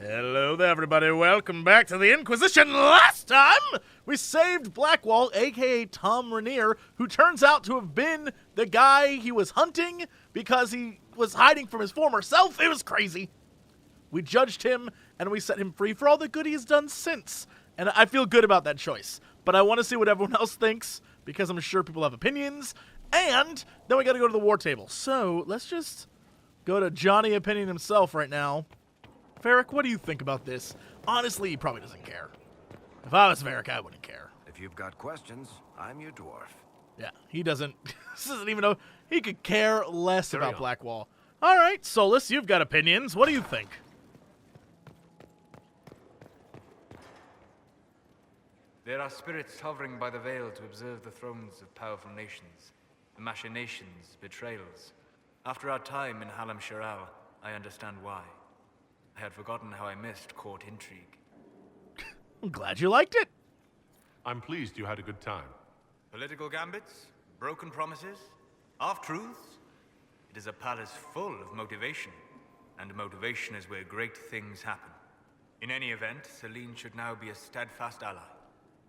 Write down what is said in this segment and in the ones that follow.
Hello there, everybody. Welcome back to the Inquisition. Last time, we saved Blackwall, a.k.a. Tom Rainier, who turns out to have been the guy he was hunting because he was hiding from his former self. It was crazy. We judged him, and we set him free for all the good he's done since. And I feel good about that choice. But I want to see what everyone else thinks, because I'm sure people have opinions. And then we got to go to the war table. So let's just go to Johnny Opinion himself right now. Varric, what do you think about this? Honestly, he probably doesn't care. If I was Varric, I wouldn't care. If you've got questions, I'm your dwarf. Yeah, he doesn't even know. He could care less about Blackwall. All right, Solus, you've got opinions. What do you think? There are spirits hovering by the veil to observe the thrones of powerful nations, the machinations, betrayals. After our time in Halam Shiral, I understand why. I had forgotten how I missed court intrigue. I'm glad you liked it. I'm pleased you had a good time. Political gambits, broken promises, half-truths. It is a palace full of motivation, and motivation is where great things happen. In any event, Celine should now be a steadfast ally,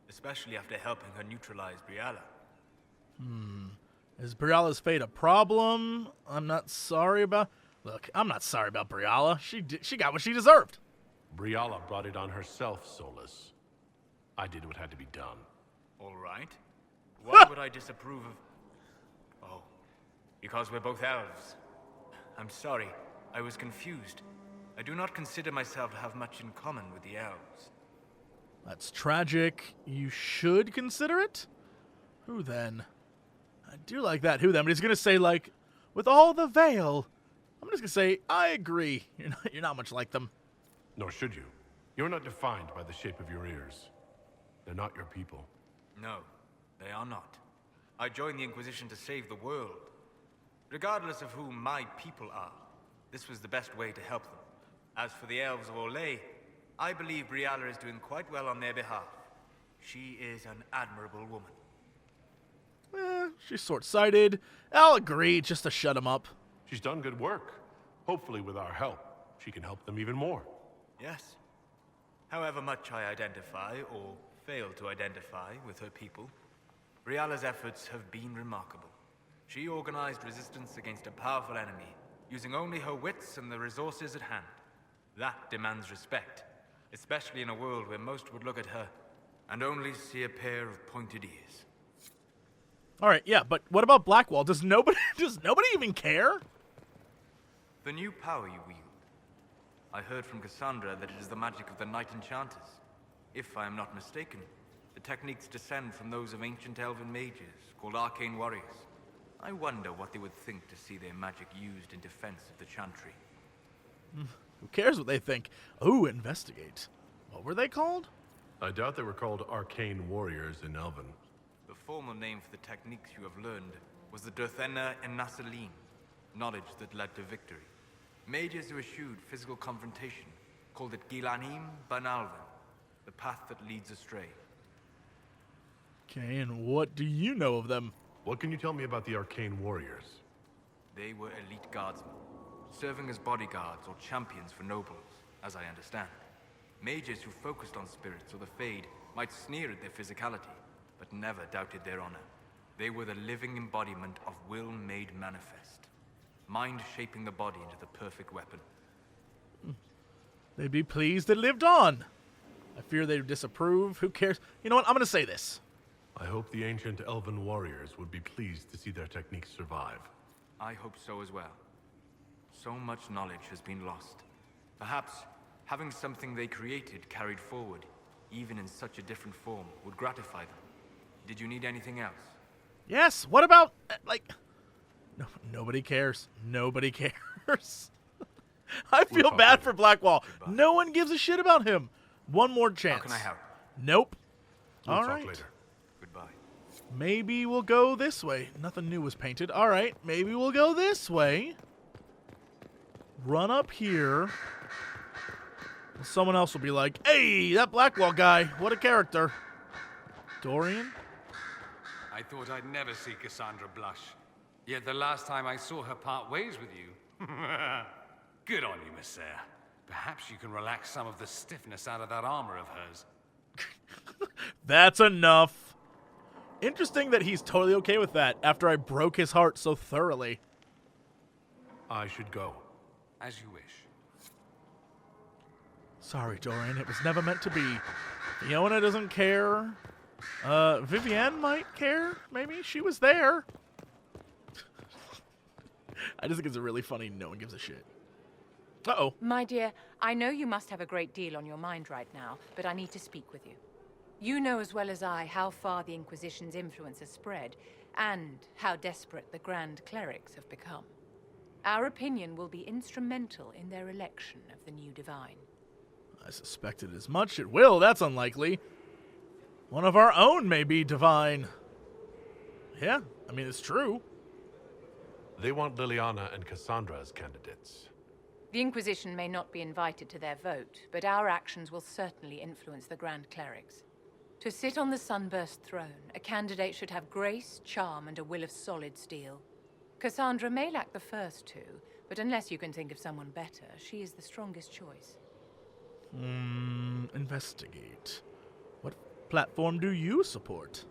especially after helping her neutralize Briala. Is Briala's fate a problem? I'm not sorry about... Look, I'm not sorry about Briala. She got what she deserved. Briala brought it on herself, Solus. I did what had to be done. All right. Why would I disapprove of... Oh, because we're both elves. I'm sorry, I was confused. I do not consider myself to have much in common with the elves. That's tragic. You should consider it? Who then? I do like that. Who then? But he's going to say, like, with all the veil... I'm just going to say, I agree. You're not much like them. Nor should you. You're not defined by the shape of your ears. They're not your people. No, they are not. I joined the Inquisition to save the world. Regardless of who my people are, this was the best way to help them. As for the elves of Orlais, I believe Briala is doing quite well on their behalf. She is an admirable woman. She's short-sighted. I'll agree, just to shut him up. She's done good work. Hopefully, with our help, she can help them even more. Yes. However much I identify, or fail to identify, with her people, Briala's efforts have been remarkable. She organized resistance against a powerful enemy, using only her wits and the resources at hand. That demands respect, especially in a world where most would look at her and only see a pair of pointed ears. All right, yeah, but what about Blackwall? Does nobody even care? The new power you wield. I heard from Cassandra that it is the magic of the Knight Enchanters. If I am not mistaken, the techniques descend from those of ancient elven mages, called Arcane Warriors. I wonder what they would think to see their magic used in defense of the Chantry. Who cares what they think? Ooh, investigate. What were they called? I doubt they were called Arcane Warriors in Elven. The formal name for the techniques you have learned was the Durthena and Nasaline, knowledge that led to victory. Mages who eschewed physical confrontation called it Gilanim Banalvan, the path that leads astray. Okay, and what do you know of them? What can you tell me about the Arcane Warriors? They were elite guardsmen, serving as bodyguards or champions for nobles, as I understand. Mages who focused on spirits or the Fade might sneer at their physicality, but never doubted their honor. They were the living embodiment of will made manifest. Mind shaping the body into the perfect weapon. They'd be pleased it lived on. I fear they would disapprove. Who cares? You know what? I'm going to say this. I hope the ancient elven warriors would be pleased to see their techniques survive. I hope so as well. So much knowledge has been lost. Perhaps having something they created carried forward, even in such a different form, would gratify them. Did you need anything else? Yes, what about, like... No, nobody cares. Nobody cares. I feel bad for Blackwall. Goodbye. No one gives a shit about him. One more chance. How can I help? Nope. We'll All talk right. later. Goodbye. Maybe we'll go this way. Nothing new was painted. All right, maybe we'll go this way. Run up here. Someone else will be like, hey, that Blackwall guy, what a character. Dorian? I thought I'd never see Cassandra blush. Yet the last time I saw her part ways with you... Good on you, Messiah. Perhaps you can relax some of the stiffness out of that armor of hers. That's enough. Interesting that he's totally okay with that after I broke his heart so thoroughly. I should go. As you wish. Sorry, Dorian. It was never meant to be. Fiona doesn't care. Vivienne might care. Maybe. She was there. I just think it's really funny no one gives a shit. Uh-oh. My dear, I know you must have a great deal on your mind right now, but I need to speak with you. You know as well as I how far the Inquisition's influence has spread, and how desperate the Grand Clerics have become. Our opinion will be instrumental in their election of the new Divine. I suspected as much. It will. That's unlikely. One of our own may be Divine. Yeah, I mean, it's true. They want Liliana and Cassandra as candidates. The Inquisition may not be invited to their vote, but our actions will certainly influence the Grand Clerics. To sit on the Sunburst throne, a candidate should have grace, charm, and a will of solid steel. Cassandra may lack the first two, but unless you can think of someone better, she is the strongest choice. Investigate. What platform do you support?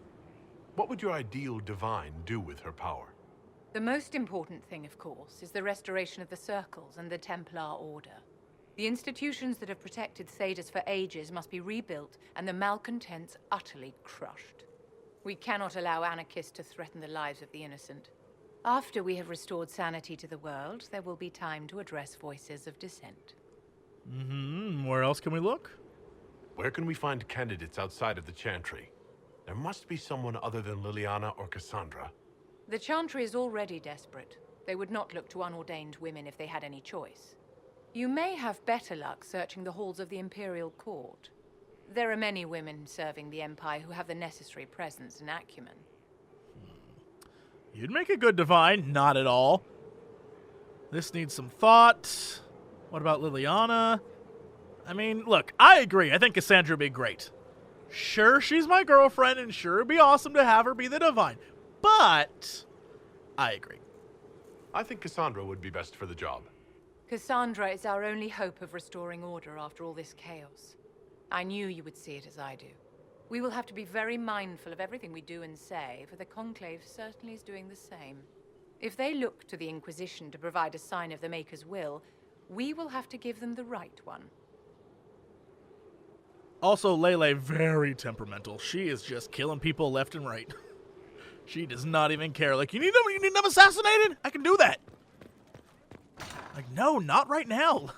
What would your ideal divine do with her power? The most important thing, of course, is the restoration of the Circles and the Templar Order. The institutions that have protected Thedas for ages must be rebuilt and the malcontents utterly crushed. We cannot allow anarchists to threaten the lives of the innocent. After we have restored sanity to the world, there will be time to address voices of dissent. Where else can we look? Where can we find candidates outside of the Chantry? There must be someone other than Liliana or Cassandra. The Chantry is already desperate. They would not look to unordained women if they had any choice. You may have better luck searching the halls of the Imperial Court. There are many women serving the Empire who have the necessary presence and acumen. You'd make a good Divine. Not at all. This needs some thought. What about Liliana? I mean, look, I agree. I think Cassandra would be great. Sure, she's my girlfriend, and sure, it'd be awesome to have her be the Divine. But I agree. I think Cassandra would be best for the job. Cassandra is our only hope of restoring order after all this chaos. I knew you would see it as I do. We will have to be very mindful of everything we do and say, for the Conclave certainly is doing the same. If they look to the Inquisition to provide a sign of the Maker's will, we will have to give them the right one. Also, Lele, very temperamental. She is just killing people left and right. She does not even care. Like, you need them assassinated? I can do that. Like, no, not right now.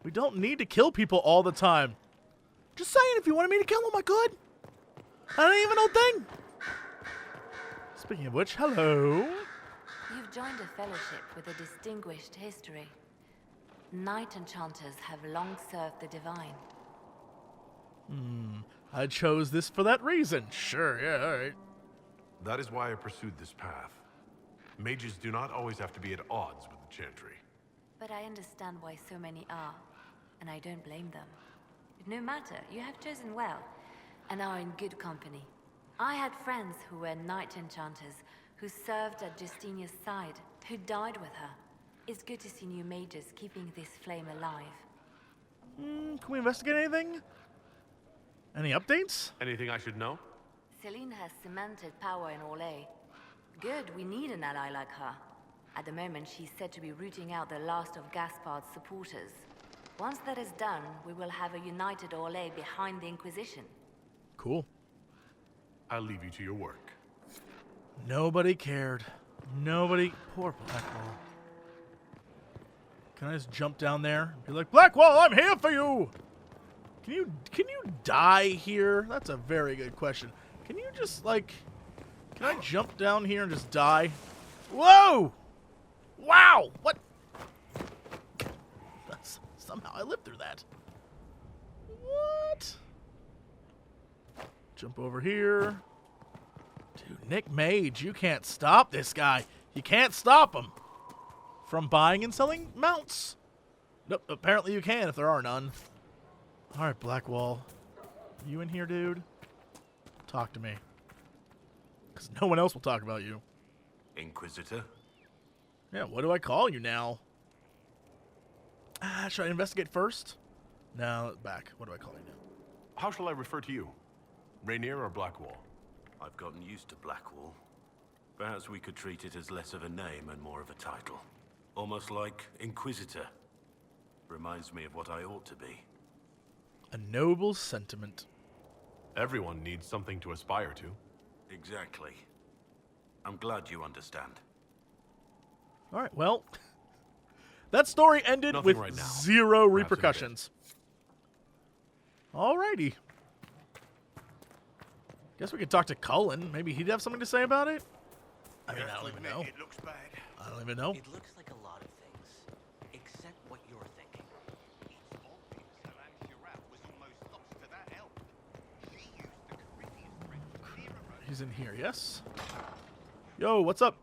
We don't need to kill people all the time. Just saying, if you wanted me to kill them, I could. That ain't even no thing. Speaking of which, hello. You've joined a fellowship with a distinguished history. Knight Enchanters have long served the Divine. I chose this for that reason. Sure, yeah, all right. That is why I pursued this path. Mages do not always have to be at odds with the Chantry. But I understand why so many are, and I don't blame them. No matter, you have chosen well, and are in good company. I had friends who were Knight Enchanters, who served at Justinia's side, who died with her. It's good to see new mages keeping this flame alive. Can we investigate anything? Any updates? Anything I should know? Celine has cemented power in Orlais. Good, we need an ally like her. At the moment, she's said to be rooting out the last of Gaspard's supporters. Once that is done, we will have a united Orlais behind the Inquisition. Cool. I'll leave you to your work. Nobody cared. Nobody. Poor Blackwall. Can I just jump down there and be like, Blackwall, I'm here for you! Can you die here? That's a very good question. Can you just, like... Can I jump down here and just die? Whoa! Wow! What? Somehow I lived through that. What? Jump over here. Dude, Nick Mage, you can't stop this guy. You can't stop him from buying and selling mounts. Nope, apparently you can if there are none. All right, Blackwall. You in here, dude? Talk to me. Because no one else will talk about you. Inquisitor? Yeah, what do I call you now? Should I investigate first? No, back. What do I call you now? How shall I refer to you? Rainier or Blackwall? I've gotten used to Blackwall. Perhaps we could treat it as less of a name and more of a title. Almost like Inquisitor. Reminds me of what I ought to be. A noble sentiment. Everyone needs something to aspire to. Exactly. I'm glad you understand. All right, well, that story ended Nothing with right now. zero Perhaps in a repercussions. All righty. Guess we could talk to Cullen. Maybe he'd have something to say about it? I mean, I don't even know. It looks bad. I don't even know. It looks like a lot of things, except what you're thinking. It's obvious that Antirat was almost lost to that elf. She used the Caribbean French era. He's in here, yes? Yo, what's up?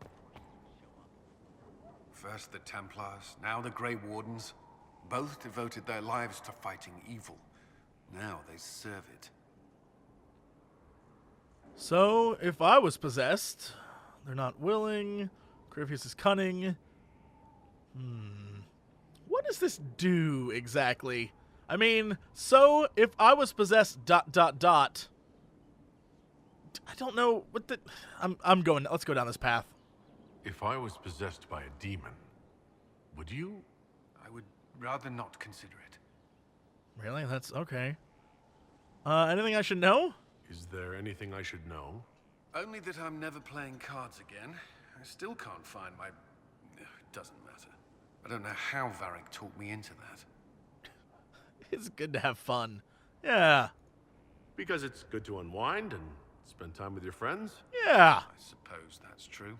First the Templars, now the Grey Wardens. Both devoted their lives to fighting evil. Now they serve it. So, if I was possessed, they're not willing. Grievous is cunning. What does this do exactly? I mean, so if I was possessed ... I don't know what the... I'm going... Let's go down this path. If I was possessed by a demon, would you? I would rather not consider it. Really? That's okay. Anything I should know? Is there anything I should know? Only that I'm never playing cards again. I still can't find my... It doesn't matter. I don't know how Varric talked me into that. It's good to have fun. Yeah. Because it's good to unwind and spend time with your friends? Yeah. I suppose that's true.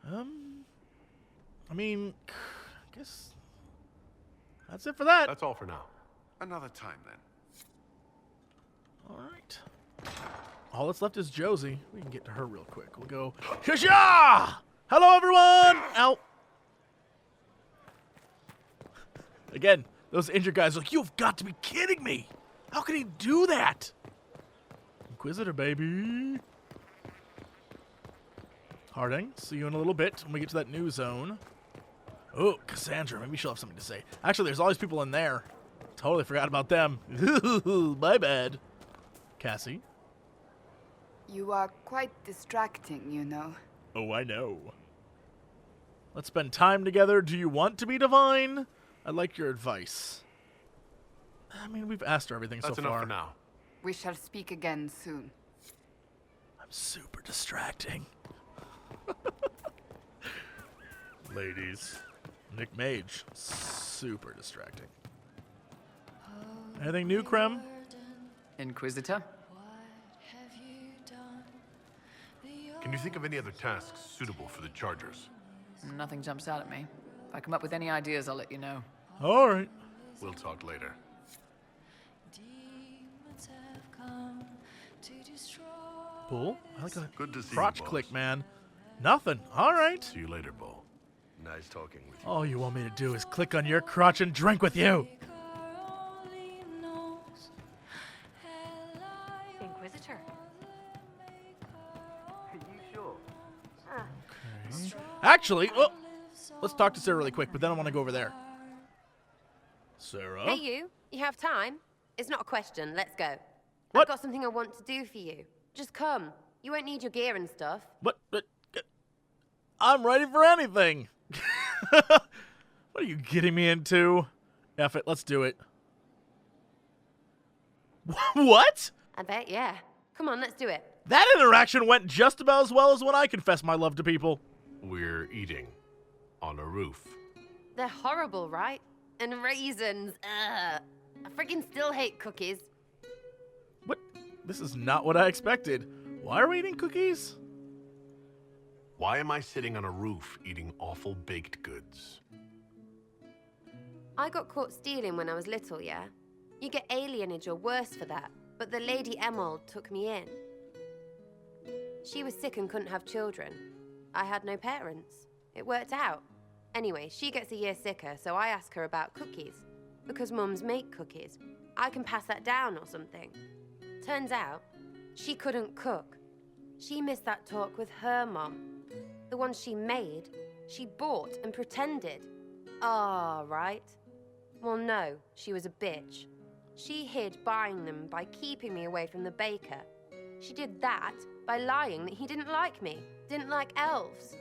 I mean, I guess that's it for that. That's all for now. Another time, then. All right. All that's left is Josie. We can get to her real quick. We'll go. Shasha! Hello, everyone! Ow. Again, those injured guys are like, you've got to be kidding me! How can he do that? Inquisitor, baby. Harding, see you in a little bit when we get to that new zone. Oh, Cassandra, maybe she'll have something to say. Actually, there's all these people in there. Totally forgot about them. My bad. Cassie. You are quite distracting, you know. Oh, I know. Let's spend time together. Do you want to be divine? I'd like your advice. I mean, we've asked her everything so far. That's enough for now. We shall speak again soon. I'm super distracting. Ladies. Nick Mage. Super distracting. Anything new, Krem? Inquisitor? Can you think of any other tasks suitable for the Chargers? Nothing jumps out at me. If I come up with any ideas, I'll let you know. All right. We'll talk later. Bull? I like a Good to see crotch you, boss. click, man. Nothing. All right. See you later, Bull. Nice talking with you. All you want me to do is click on your crotch and drink with you. Inquisitor. Are you sure? Actually, oh, let's talk to Sarah really quick, but then I want to go over there. Sarah? Hey, you. You have time? It's not a question. Let's go. What? I've got something I want to do for you. Just come. You won't need your gear and stuff. What? I'm ready for anything. What are you getting me into? F it, let's do it. What? I bet, yeah. Come on, let's do it. That interaction went just about as well as when I confess my love to people. We're eating on a roof. They're horrible, right? And raisins. Ugh. I freaking still hate cookies. What? This is not what I expected. Why are we eating cookies? Why am I sitting on a roof eating awful baked goods? I got caught stealing when I was little, yeah? You get alienage or worse for that, but the Lady Emerald took me in. She was sick and couldn't have children. I had no parents. It worked out. Anyway, she gets a year sicker, so I ask her about cookies. Because mums make cookies. I can pass that down or something. Turns out, she couldn't cook. She missed that talk with her mom. The one she made, she bought and pretended. Ah, right. Well, no, she was a bitch. She hid buying them by keeping me away from the baker. She did that by lying that he didn't like me, didn't like elves.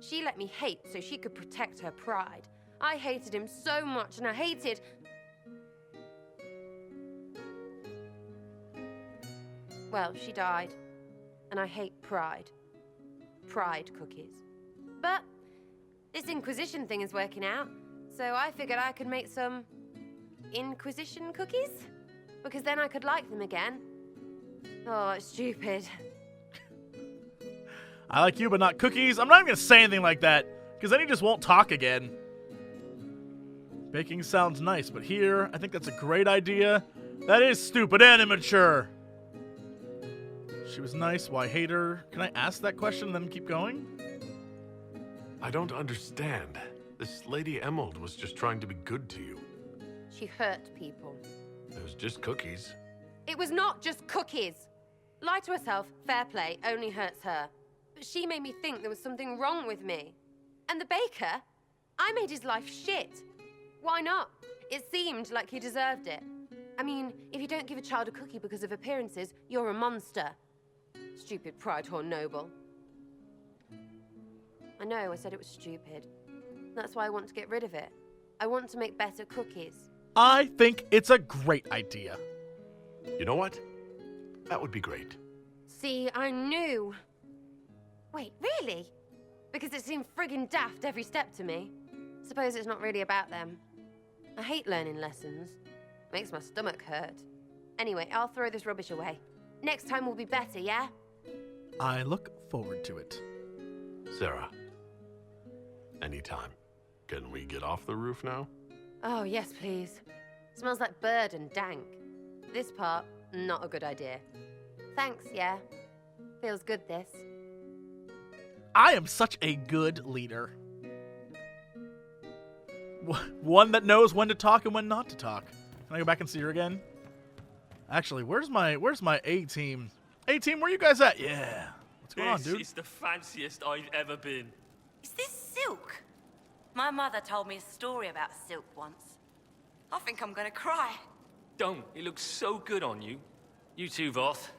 She let me hate so she could protect her pride. I hated him so much, and I hated... Well, she died, and I hate pride. Pride cookies. But this Inquisition thing is working out, so I figured I could make some Inquisition cookies, because then I could like them again. Oh, it's stupid. I like you, but not cookies. I'm not even going to say anything like that, because then he just won't talk again. Baking sounds nice, but here, I think that's a great idea. That is stupid and immature. She was nice, why hate her? Can I ask that question and then keep going? I don't understand. This Lady Emerald was just trying to be good to you. She hurt people. It was just cookies. It was not just cookies. Lie to herself, fair play, only hurts her. But she made me think there was something wrong with me. And the baker? I made his life shit. Why not? It seemed like he deserved it. I mean, if you don't give a child a cookie because of appearances, you're a monster. Stupid pride whore noble. I know, I said it was stupid. That's why I want to get rid of it. I want to make better cookies. I think it's a great idea. You know what? That would be great. See, I knew. Wait, really? Because it seemed friggin' daft every step to me. Suppose it's not really about them. I hate learning lessons. Makes my stomach hurt. Anyway, I'll throw this rubbish away. Next time will be better, yeah? I look forward to it. Sarah, anytime. Can we get off the roof now? Oh, yes, please. Smells like bird and dank. This part, not a good idea. Thanks, yeah. Feels good, this. I am such a good leader. One that knows when to talk and when not to talk. Can I go back and see her again? Actually, where's my A-team? A-team, where you guys at? Yeah. What's going on, dude? This is the fanciest I've ever been. Is this silk? My mother told me a story about silk once. I think I'm gonna cry. Don't. It looks so good on you. You too, Voth.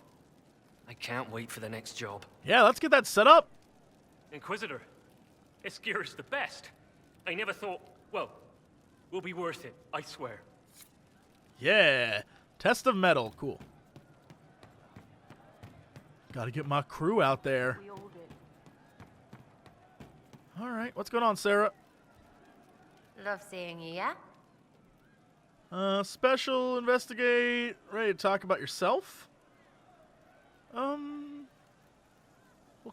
I can't wait for the next job. Yeah, let's get that set up. Inquisitor, this gear is the best. I never thought, well, will be worth it, I swear. Yeah. Test of metal. Cool. Gotta get my crew out there. All right, what's going on, Sarah? Love seeing you, yeah? Special investigate. Ready to talk about yourself? We'll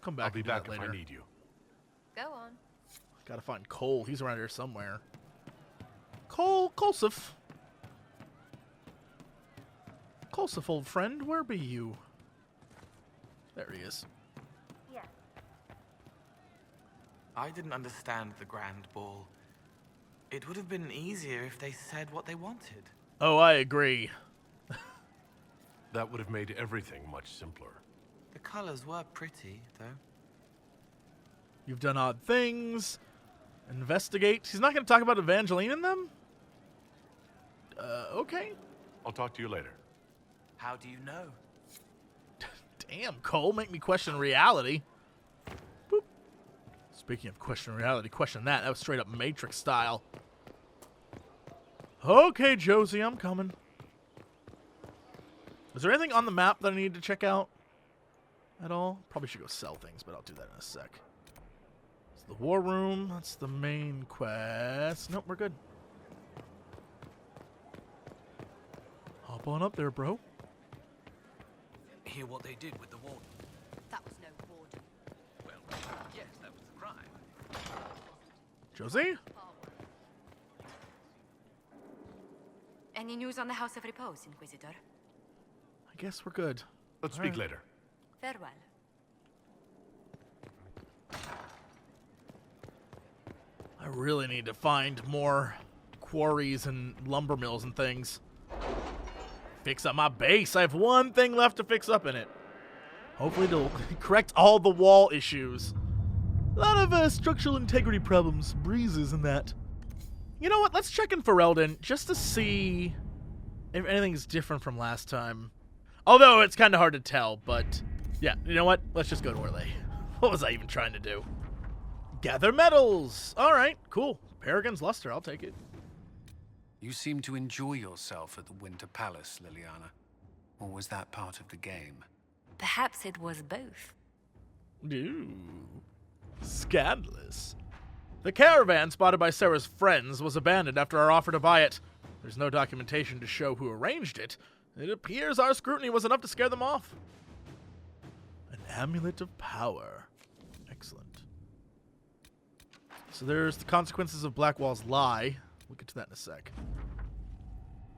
come back. I'll be back later. if I need you. Go on. Gotta find Cole. He's around here somewhere. Colsif, old friend, where be you? There he is. Yeah. I didn't understand the Grand Ball. It would have been easier if they said what they wanted. Oh, I agree. That would have made everything much simpler. The colors were pretty, though. You've done odd things. Investigate. He's not going to talk about Evangeline and them? Okay. I'll talk to you later. How do you know? Damn, Cole, make me question reality. Boop. Speaking of question reality, question that. That was straight up Matrix style. Okay, Josie, I'm coming. Is there anything on the map that I need to check out at all? Probably should go sell things, but I'll do that in a sec. It's the war room. That's the main quest. Nope, we're good. Hop on up there, bro. Hear what they did with the Warden? That was no Warden. Well, yes, that was the crime. Josie? Any news on the House of Repose, Inquisitor? I guess we're good. Let's All speak right. later. Farewell. I really need to find more quarries and lumber mills and things. Fix up my base. I have one thing left to fix up in it. Hopefully it'll correct all the wall issues. A lot of structural integrity problems, breezes and that. You know what? Let's check in Ferelden just to see if anything's different from last time. Although it's kind of hard to tell, but yeah, you know what? Let's just go to Orlais. What was I even trying to do? Gather medals. All right, cool. Paragon's Luster, I'll take it. You seem to enjoy yourself at the Winter Palace, Liliana. Or was that part of the game? Perhaps it was both. Ooh, scandalous. The caravan spotted by Sarah's friends was abandoned after our offer to buy it. There's no documentation to show who arranged it. It appears our scrutiny was enough to scare them off. An amulet of power. Excellent. So there's the consequences of Blackwall's lie. We'll get to that in a sec.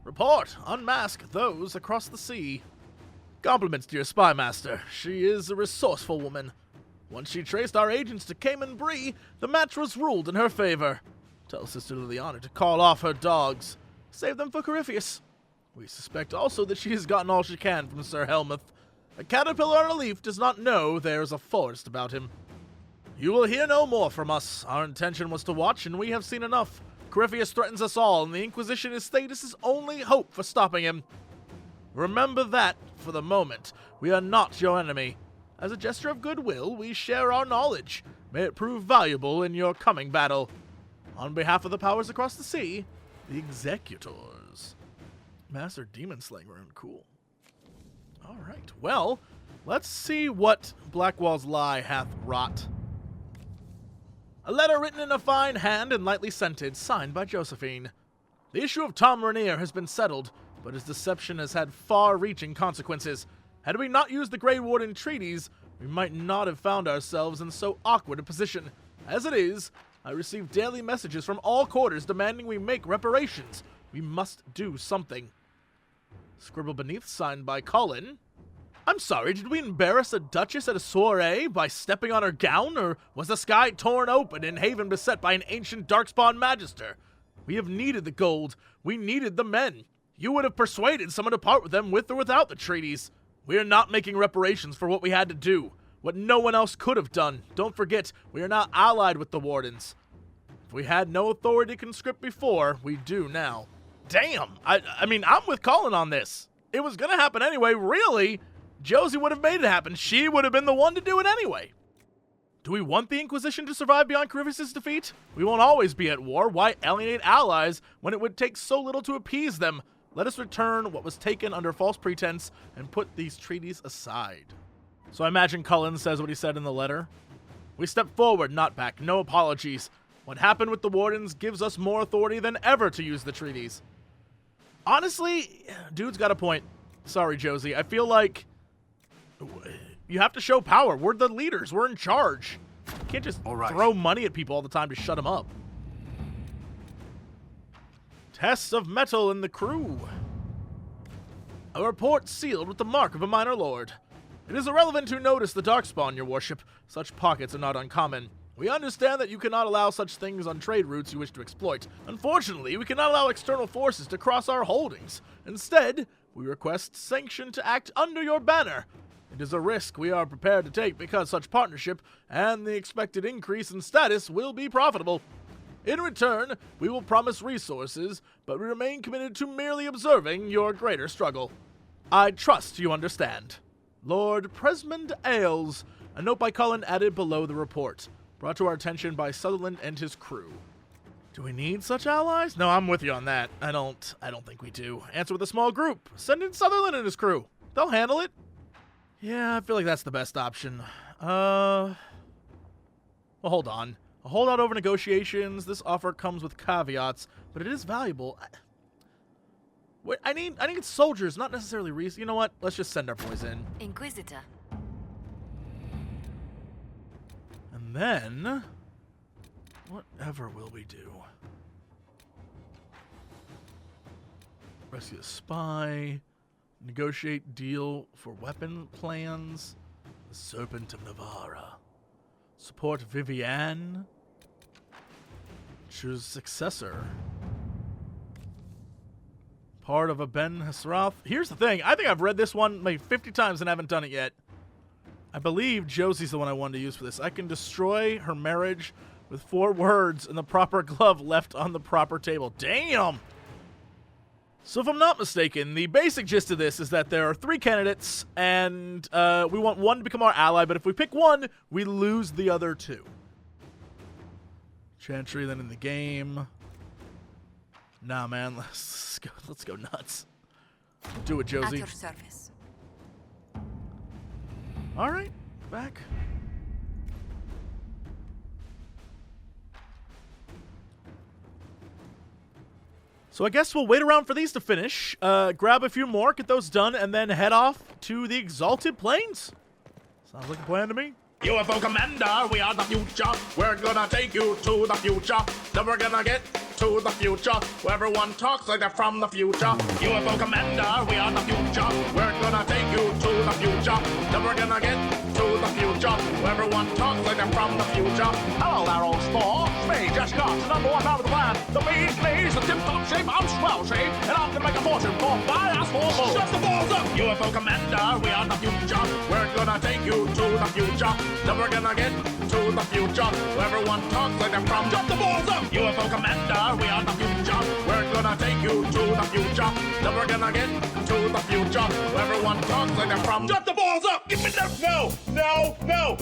Report! Unmask those across the sea. Compliments to your spy master. She is a resourceful woman. Once she traced our agents to Cayman Bree, the match was ruled in her favor. Tell Sister Liliana to call off her dogs. Save them for Corypheus. We suspect also that she has gotten all she can from Sir Helmuth. A caterpillar on a leaf does not know there is a forest about him. You will hear no more from us. Our intention was to watch, and we have seen enough. Corypheus threatens us all, and the Inquisition is Thetis' only hope for stopping him. Remember that, for the moment, we are not your enemy. As a gesture of goodwill, we share our knowledge. May it prove valuable in your coming battle. On behalf of the powers across the sea, the Executors. Master Demon Slaying Rune, cool. Alright, well, let's see what Blackwall's lie hath wrought. A letter written in a fine hand and lightly scented, signed by Josephine. The issue of Tom Rainier has been settled, but his deception has had far-reaching consequences. Had we not used the Grey Warden treaties, we might not have found ourselves in so awkward a position. As it is, I receive daily messages from all quarters demanding we make reparations. We must do something. Scribble beneath, signed by Colin. I'm sorry, did we embarrass a duchess at a soiree by stepping on her gown, or was the sky torn open and Haven beset by an ancient darkspawn magister? We have needed the gold. We needed the men. You would have persuaded someone to part with them with or without the treaties. We are not making reparations for what we had to do, what no one else could have done. Don't forget, we are now allied with the Wardens. If we had no authority to conscript before, we do now. Damn, I mean, I'm with Colin on this. It was gonna happen anyway, really. Josie would have made it happen. She would have been the one to do it anyway. Do we want the Inquisition to survive beyond Corypheus' defeat? We won't always be at war. Why alienate allies when it would take so little to appease them? Let us return what was taken under false pretense and put these treaties aside. So I imagine Cullen says what he said in the letter. We step forward, not back. No apologies. What happened with the Wardens gives us more authority than ever to use the treaties. Honestly, dude's got a point. Sorry, Josie. I feel like you have to show power. We're the leaders. We're in charge. You can't just throw money at people all the time to shut them up. Tests of metal in the crew. A report sealed with the mark of a minor lord. It is irrelevant to notice the darkspawn, your worship. Such pockets are not uncommon. We understand that you cannot allow such things on trade routes you wish to exploit. Unfortunately, we cannot allow external forces to cross our holdings. Instead, we request sanction to act under your banner. It is a risk we are prepared to take because such partnership and the expected increase in status will be profitable. In return, we will promise resources, but we remain committed to merely observing your greater struggle. I trust you understand. Lord Presmond Ailes, a note by Cullen added below the report, brought to our attention by Sutherland and his crew. Do we need such allies? No, I'm with you on that. I don't think we do. Answer with a small group. Send in Sutherland and his crew. They'll handle it. Yeah, I feel like that's the best option. Well, hold on. A holdout over negotiations. This offer comes with caveats, but it is valuable. I need soldiers, not necessarily reasons. You know what? Let's just send our boys in. Inquisitor. And then, whatever will we do? Rescue a spy. Negotiate deal for weapon plans. The Serpent of Navarra. Support Vivienne. Choose successor. Part of a Ben Hasrath. Here's the thing. I think I've read this one maybe 50 times and haven't done it yet. I believe Josie's the one I wanted to use for this. I can destroy her marriage with 4 words and the proper glove left on the proper table. Damn! So if I'm not mistaken, the basic gist of this is that there are 3 candidates, and we want one to become our ally, but if we pick one, we lose the other 2. Chantry then in the game. Nah, man, let's go nuts. Do it, Josie. At your service. All right, back. So I guess we'll wait around for these to finish, grab a few more, get those done, and then head off to the Exalted Plains. Sounds like a plan to me. UFO Commander, we are the future. We're gonna take you to the future. Then we're gonna get to the future, where everyone talks like they're from the future. UFO Commander, we are the future. We're gonna take you to the future. Then we're gonna get to the future, where everyone talks like they're from the future. Hello there, old sport. Me, just got the #1 out of the land. The bee's knees, the tip-top shape, I'm swell shape, and I can make a fortune for my ass for more. Shut the balls up! UFO Commander, we are the future. We're gonna take you to the future. Then we're gonna get to the future, where everyone talks like they're from. Shut the balls up! UFO Commander, we are the future. We're gonna take you to the future. Then we're gonna get to the future, where everyone talks like they're from. Shut the balls up! Give me that! No! No! No!